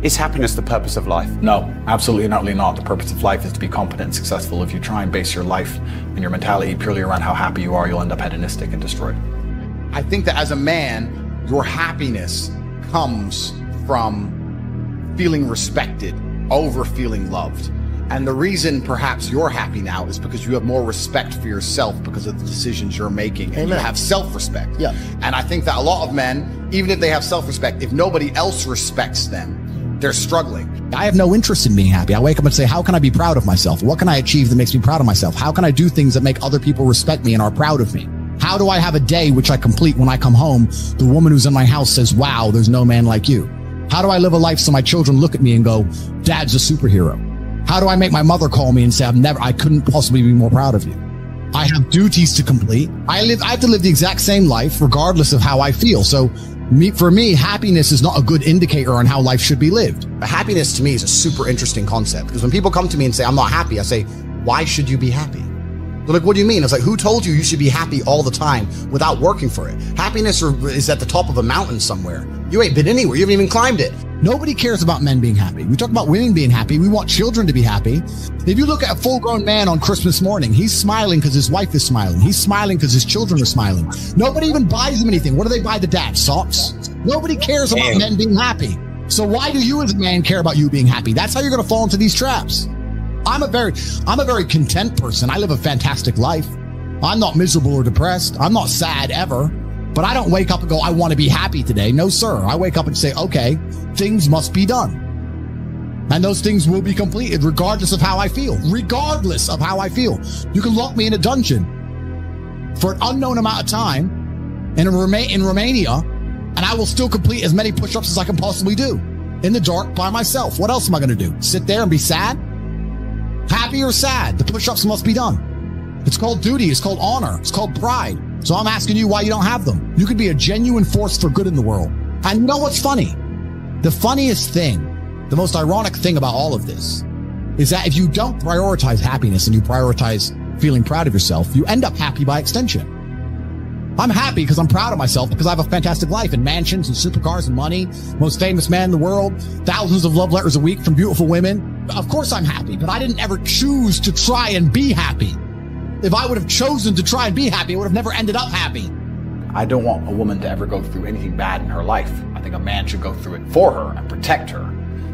Is happiness the purpose of life? No, absolutely and utterly not. The purpose of life is to be competent and successful. If you try and base your life and your mentality purely around how happy you are, you'll end up hedonistic and destroyed. I think that as a man, your happiness comes from feeling respected over feeling loved. And the reason perhaps you're happy now is because you have more respect for yourself because of the decisions you're making. And you have self-respect. Yeah. And I think that a lot of men, even if they have self-respect, if nobody else respects them, they're struggling. I have no interest in being happy. I wake up and say, how can I be proud of myself? What can I achieve that makes me proud of myself? How can I do things that make other people respect me and are proud of me? How do I have a day which I complete when I come home? The woman who's in my house says, wow, there's no man like you. How do I live a life so my children look at me and go, Dad's a superhero? How do I make my mother call me and say, I couldn't possibly be more proud of you? I have duties to complete. I have to live the exact same life regardless of how I feel. So for me, happiness is not a good indicator on how life should be lived. Happiness to me is a super interesting concept because when people come to me and say, I'm not happy, I say, why should you be happy? They're like, what do you mean? It's like, who told you you should be happy all the time without working for it? Happiness is at the top of a mountain somewhere. You ain't been anywhere. You haven't even climbed it. Nobody cares about men being happy. We talk about women being happy. We want children to be happy. If you look at a full-grown man on Christmas morning, he's smiling because his wife is smiling. He's smiling because his children are smiling. Nobody even buys him anything. What do they buy the dad? Socks? Nobody cares about men being happy. So why do you as a man care about you being happy? That's how you're going to fall into these traps. I'm a very content person. I live a fantastic life. I'm not miserable or depressed. I'm not sad ever. But I don't wake up and go, I want to be happy today. No, sir. I wake up and say, okay, things must be done. And those things will be completed regardless of how I feel. Regardless of how I feel. You can lock me in a dungeon for an unknown amount of time in Romania, and I will still complete as many push-ups as I can possibly do in the dark by myself. What else am I going to do? Sit there and be sad? Happy or sad? The push-ups must be done. It's called duty. It's called honor. It's called pride. So I'm asking you why you don't have them. You could be a genuine force for good in the world. And you know what's funny? The funniest thing, the most ironic thing about all of this is that if you don't prioritize happiness and you prioritize feeling proud of yourself, you end up happy by extension. I'm happy because I'm proud of myself because I have a fantastic life and mansions and supercars and money, most famous man in the world, thousands of love letters a week from beautiful women. Of course I'm happy, but I didn't ever choose to try and be happy. If I would have chosen to try and be happy, I would have never ended up happy. I don't want a woman to ever go through anything bad in her life. I think a man should go through it for her and protect her,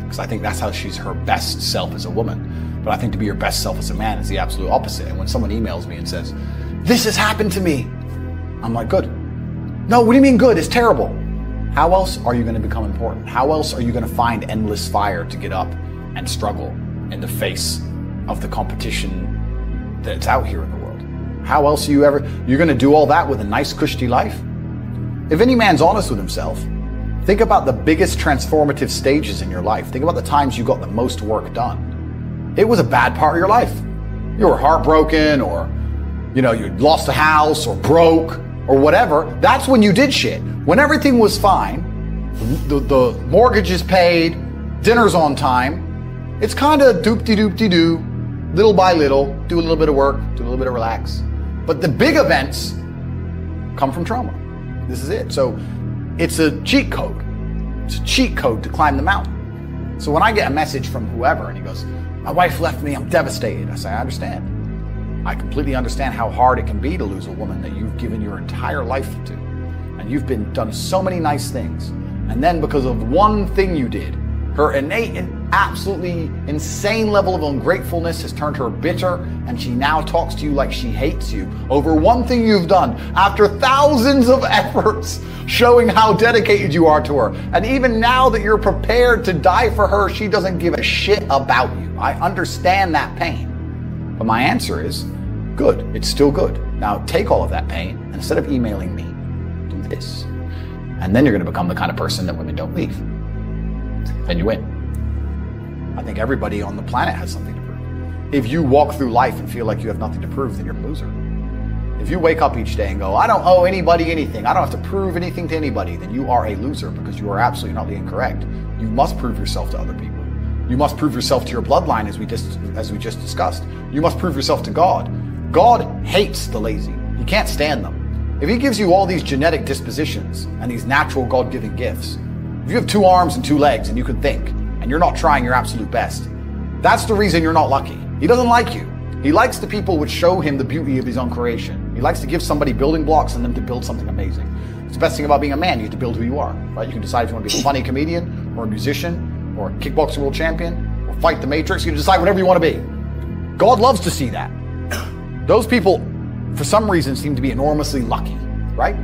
because I think that's how she's her best self as a woman. But I think to be your best self as a man is the absolute opposite. And when someone emails me and says, this has happened to me, I'm like, good. No, what do you mean good? It's terrible. How else are you going to become important? How else are you going to find endless fire to get up and struggle in the face of the competition that's out here in the world? How else are you're going to do all that with a nice cushy life? If any man's honest with himself, think about the biggest transformative stages in your life. Think about the times you got the most work done. It was a bad part of your life. You were heartbroken, or you lost a house, or broke, or whatever. That's when you did shit. When everything was fine, the mortgage is paid, dinner's on time, it's kind of doop-de-doop-de-doo, little by little, do a little bit of work, do a little bit of relax. But the big events come from trauma. This is it. So it's a cheat code. It's a cheat code to climb the mountain. So when I get a message from whoever and he goes, my wife left me, I'm devastated. I say, I understand. I completely understand how hard it can be to lose a woman that you've given your entire life to. And you've done so many nice things. And then because of one thing you did, her innate and absolutely insane level of ungratefulness has turned her bitter, and she now talks to you like she hates you over one thing you've done after thousands of efforts showing how dedicated you are to her. And even now that you're prepared to die for her, she doesn't give a shit about you. I understand that pain. But my answer is, good, it's still good. Now take all of that pain, and instead of emailing me, do this. And then you're going to become the kind of person that women don't leave. Then you win. I think everybody on the planet has something to prove. If you walk through life and feel like you have nothing to prove, then you're a loser. If you wake up each day and go, I don't owe anybody anything, I don't have to prove anything to anybody, then you are a loser, because you are absolutely not incorrect. You must prove yourself to other people. You must prove yourself to your bloodline, as we just discussed. You must prove yourself to God. God hates the lazy. He can't stand them. If he gives you all these genetic dispositions and these natural God-given gifts, if you have 2 arms and 2 legs and you can think, and you're not trying your absolute best, that's the reason you're not lucky. He doesn't like you. He likes the people which show him the beauty of his own creation. He likes to give somebody building blocks and them to build something amazing. It's the best thing about being a man. You get to build who you are, right? You can decide if you want to be a funny comedian or a musician or a kickboxing world champion or fight the Matrix. You can decide whatever you want to be. God loves to see that. Those people, for some reason, seem to be enormously lucky, right?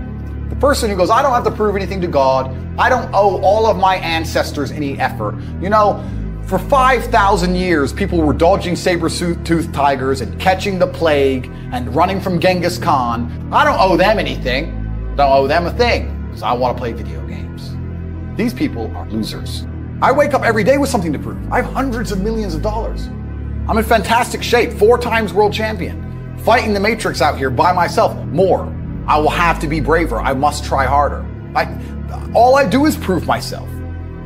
The person who goes, I don't have to prove anything to God. I don't owe all of my ancestors any effort. You know, for 5,000 years, people were dodging saber-toothed tigers and catching the plague and running from Genghis Khan. I don't owe them anything. Don't owe them a thing because I want to play video games. These people are losers. I wake up every day with something to prove. I have hundreds of millions of dollars. I'm in fantastic shape, 4 times world champion, fighting the Matrix out here by myself. More. I will have to be braver. I must try harder. All I do is prove myself.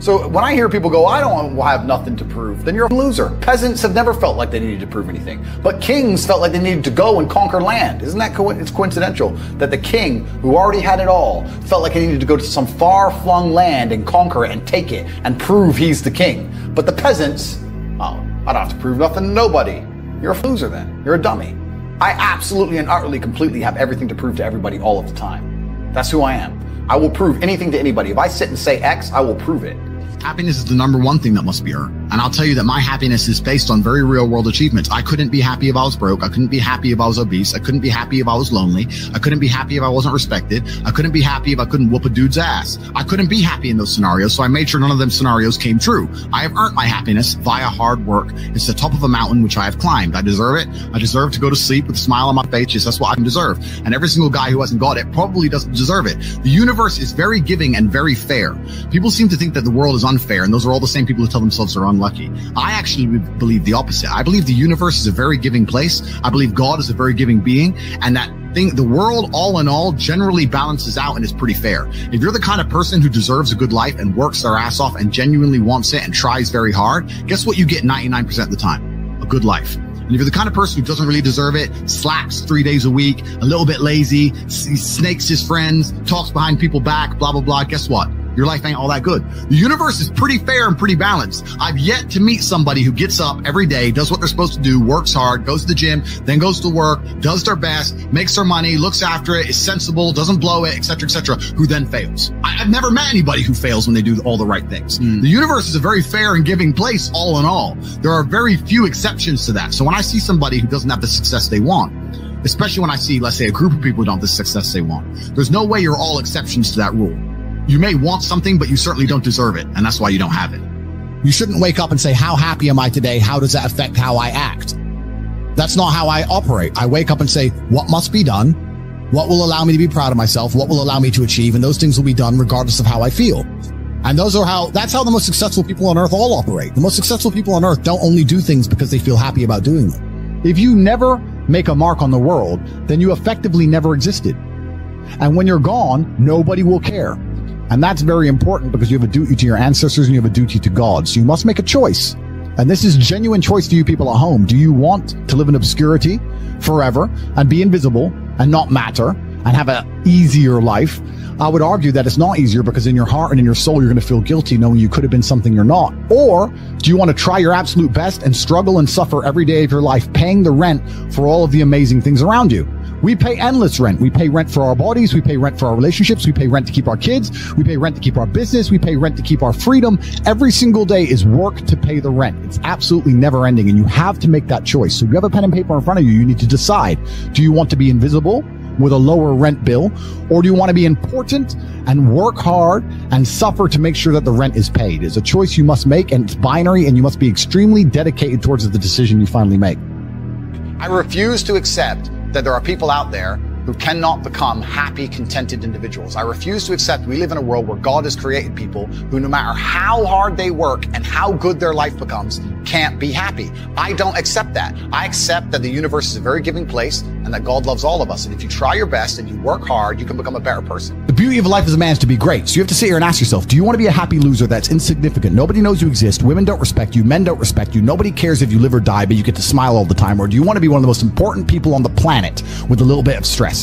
So when I hear people go, I don't have nothing to prove, then you're a loser. Peasants have never felt like they needed to prove anything, but kings felt like they needed to go and conquer land. Isn't that it's coincidental that the king, who already had it all, felt like he needed to go to some far-flung land and conquer it and take it and prove he's the king. But the peasants, oh, I don't have to prove nothing to nobody. You're a loser then. You're a dummy. I absolutely and utterly, completely have everything to prove to everybody all of the time. That's who I am. I will prove anything to anybody. If I sit and say X, I will prove it. Happiness is the number one thing that must be earned. And I'll tell you that my happiness is based on very real world achievements. I couldn't be happy if I was broke. I couldn't be happy if I was obese. I couldn't be happy if I was lonely. I couldn't be happy if I wasn't respected. I couldn't be happy if I couldn't whoop a dude's ass. I couldn't be happy in those scenarios, so I made sure none of them scenarios came true. I have earned my happiness via hard work. It's the top of a mountain which I have climbed. I deserve it. I deserve to go to sleep with a smile on my face. Yes, that's what I deserve. And every single guy who hasn't got it probably doesn't deserve it. The universe is very giving and very fair. People seem to think that the world is unfair, and those are all the same people who tell themselves they're unlucky. I actually believe the opposite. I believe the universe is a very giving place. I believe God is a very giving being, and that thing, the world all in all generally balances out and is pretty fair. If you're the kind of person who deserves a good life and works their ass off and genuinely wants it and tries very hard, guess what you get 99% of the time? A good life. And if you're the kind of person who doesn't really deserve it, slacks 3 days a week, a little bit lazy, snakes his friends, talks behind people's back, blah, blah, blah, guess what? Your life ain't all that good. The universe is pretty fair and pretty balanced. I've yet to meet somebody who gets up every day, does what they're supposed to do, works hard, goes to the gym, then goes to work, does their best, makes their money, looks after it, is sensible, doesn't blow it, etc., who then fails. I've never met anybody who fails when they do all the right things. The universe is a very fair and giving place all in all. There are very few exceptions to that. So when I see somebody who doesn't have the success they want, especially when I see, let's say, a group of people who don't have the success they want, there's no way you're all exceptions to that rule. You may want something, but you certainly don't deserve it, and that's why you don't have it. You shouldn't wake up and say, how happy am I today? How does that affect how I act? That's not how I operate. I wake up and say, what must be done? What will allow me to be proud of myself? What will allow me to achieve? And those things will be done regardless of how I feel. And that's how the most successful people on earth all operate. The most successful people on earth don't only do things because they feel happy about doing them. If you never make a mark on the world, then you effectively never existed. And when you're gone, nobody will care. And that's very important because you have a duty to your ancestors and you have a duty to God. So you must make a choice. And this is a genuine choice to you people at home. Do you want to live in obscurity forever and be invisible and not matter and have an easier life? I would argue that it's not easier because in your heart and in your soul, you're going to feel guilty knowing you could have been something you're not. Or do you want to try your absolute best and struggle and suffer every day of your life, paying the rent for all of the amazing things around you? We pay endless rent. We pay rent for our bodies. We pay rent for our relationships. We pay rent to keep our kids. We pay rent to keep our business. We pay rent to keep our freedom. Every single day is work to pay the rent. It's absolutely never ending. And you have to make that choice. So if you have a pen and paper in front of you, you need to decide, do you want to be invisible with a lower rent bill, or do you want to be important and work hard and suffer to make sure that the rent is paid? It's a choice you must make, and it's binary, and you must be extremely dedicated towards the decision you finally make. I refuse to accept that there are people out there who cannot become happy, contented individuals. I refuse to accept we live in a world where God has created people who, no matter how hard they work and how good their life becomes, can't be happy. I don't accept that. I accept that the universe is a very giving place and that God loves all of us. And if you try your best and you work hard, you can become a better person. The beauty of life as a man is to be great. So you have to sit here and ask yourself, do you want to be a happy loser that's insignificant? Nobody knows you exist. Women don't respect you. Men don't respect you. Nobody cares if you live or die, but you get to smile all the time. Or do you want to be one of the most important people on the planet with a little bit of stress?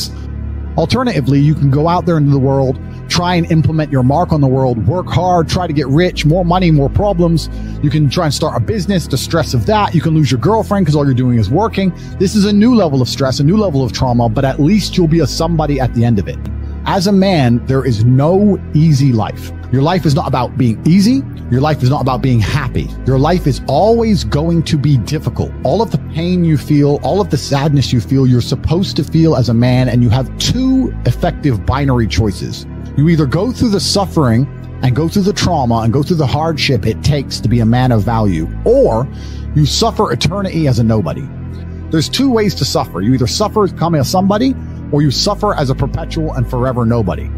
Alternatively, you can go out there into the world, try and implement your mark on the world, work hard, try to get rich, more money, more problems. You can try and start a business, the stress of that. You can lose your girlfriend because all you're doing is working. This is a new level of stress, a new level of trauma, but at least you'll be a somebody at the end of it. As a man, there is no easy life. Your life is not about being easy. Your life is not about being happy. Your life is always going to be difficult. All of the pain you feel, all of the sadness you feel, you're supposed to feel as a man, and you have two effective binary choices. You either go through the suffering and go through the trauma and go through the hardship it takes to be a man of value, or you suffer eternity as a nobody. There's two ways to suffer. You either suffer as becoming a somebody, or you suffer as a perpetual and forever nobody.